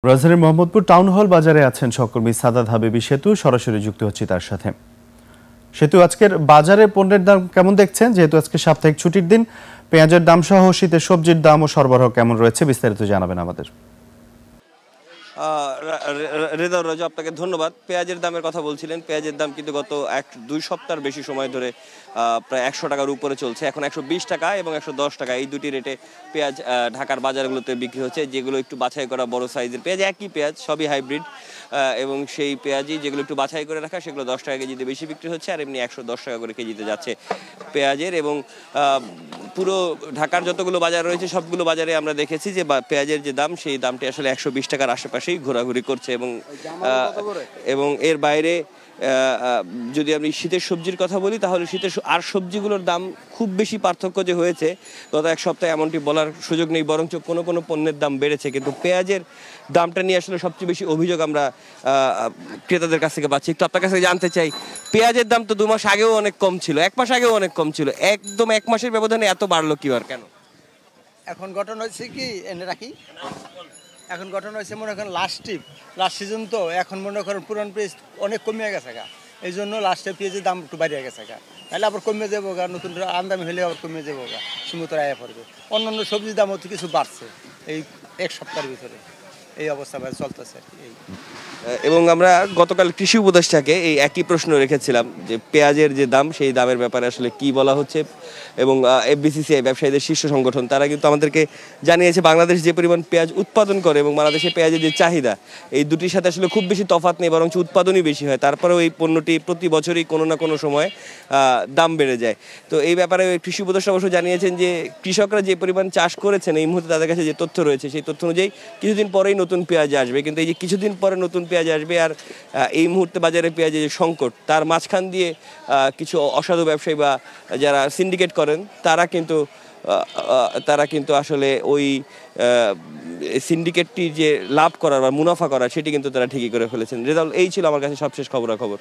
রাজধানীর Mohammadpur town hall বাজারে আছেন সহকর্মী সাদাত হাবিবি সেতু, সরাসরি যুক্ত হচ্ছি তার সাথে। সেতু, আজকের বাজারে পণ্যের দাম কেমন দেখছেন? যেহেতু আজকে সাপ্তাহিক ছুটির দিন, পেঁয়াজের দাম সহ শীতের সবজির দাম ও সরবরাহ কেমন রয়েছে, বিস্তারিত জানাবেন আমাদের। রেজাউর রাজু, আপনাকে ধন্যবাদ। পেঁয়াজের দামের কথা বলছিলেন। পেঁয়াজের দাম কিন্তু গত 1-2 সপ্তাহের বেশি সময় ধরে প্রায় 100 টাকার উপরে চলছে। এখন 120 টাকা এবং 110 টাকা, এই দুটি রেটে পেঁয়াজ ঢাকার বাজারগুলোতে বিক্রি হচ্ছে। যেগুলো একটু বাছাই করা বড় সাইজের পেঁয়াজ, একই পেঁয়াজ, সবই হাইব্রিড, এবং সেই পেঁয়াজই যেগুলো একটু বাছাই করে রাখা, সেগুলো 10 টাকা কেজিতে বেশি বিক্রি হচ্ছে। আর এমনি 110 টাকা করে কেজিতে যাচ্ছে পেঁয়াজের। এবং পুরো ঢাকার যতগুলো বাজার রয়েছে সবগুলো বাজারে আমরা দেখেছি যে পেঁয়াজের যে দাম, সেই দামটি আসলে 120 টাকার আশেপাশেই ঘোরাঘুরি করছে। এবং এর বাইরে যদি আমি শীতের সবজির কথা বলি, তাহলে শীতের আর সবজিগুলোর দাম খুব বেশি পার্থক্য যে হয়েছে গত এক সপ্তাহে, এমনটি বলার সুযোগ নেই। বরঞ্চ কোনো কোনো পণ্যের দাম বেড়েছে। কিন্তু পেঁয়াজের দামটা নিয়ে আসলে সবচেয়ে বেশি অভিযোগ আমরা ক্রেতাদের কাছ থেকে পাচ্ছি। একটু আপনার কাছে জানতে চাই, পেঁয়াজের দাম তো 2 মাস আগেও অনেক কম ছিল, 1 মাস আগেও অনেক কম ছিল, একদম 1 মাসের ব্যবধানে এত বাড়লো কি আর কেন? এখন ঘটনা হচ্ছে কি, এনে রাখি, এখন ঘটনা হচ্ছে মনে করেন লাস্ট সিজন তো, এখন মনে করেন পুরান পেঁয়াজ অনেক কমিয়ে গেছে গা, এই জন্য লাস্টে পেঁয়াজের দাম একটু বাড়িয়ে গেছে গা, তাহলে আবার কমে যাবো গা, নতুন আমদানি হলে আবার কমে যাবো গা, সমুদ্র আয়া পড়বে। অন্যান্য সবজির দাম হচ্ছে কিছু বাড়ছে এই 1 সপ্তাহের ভিতরে, এই অবস্থা চলতেছে আর কি। এবং আমরা গতকাল কৃষি উপদেষ্টাকে এই একই প্রশ্ন রেখেছিলাম যে পেঁয়াজের যে দাম, সেই দামের ব্যাপারে আসলে কি বলা হচ্ছে। এবং এফবিসিসিআই, ব্যবসায়ীদের শীর্ষ সংগঠন, তারা কিন্তু আমাদেরকে জানিয়েছে বাংলাদেশ যে পরিমাণ পেঁয়াজ উৎপাদন করে এবং বাংলাদেশে পেঁয়াজের যে চাহিদা, এই দুটির সাথে আসলে খুব বেশি তফাৎ নেই, বরং উৎপাদনই বেশি হয়। তারপরেও এই পণ্যটি প্রতি বছরই কোনো না কোনো সময় দাম বেড়ে যায়। তো এই ব্যাপারে কৃষি উপদেষ্টা অবশ্য জানিয়েছেন যে কৃষকরা যে পরিমাণ চাষ করেছেন, এই মুহূর্তে তাদের কাছে যে তথ্য রয়েছে, সেই তথ্য অনুযায়ী কিছুদিন পরেই নতুন পেঁয়াজ আসবে। কিন্তু এই যে কিছুদিন পরে নতুন পেঁয়াজ আসবে আর এই মুহূর্তে বাজারে পেঁয়াজের যে সংকট, তার মাঝখান দিয়ে কিছু অসাধু ব্যবসায়ী বা যারা সিন্ডিকেট করেন, তারা কিন্তু আসলে ওই সিন্ডিকেটটি যে লাভ করার বা মুনাফা করার, সেটি কিন্তু তারা ঠিকই করে ফেলেছেন। রেজাল্ট এই ছিল আমার কাছে সবশেষ খবরাখবর।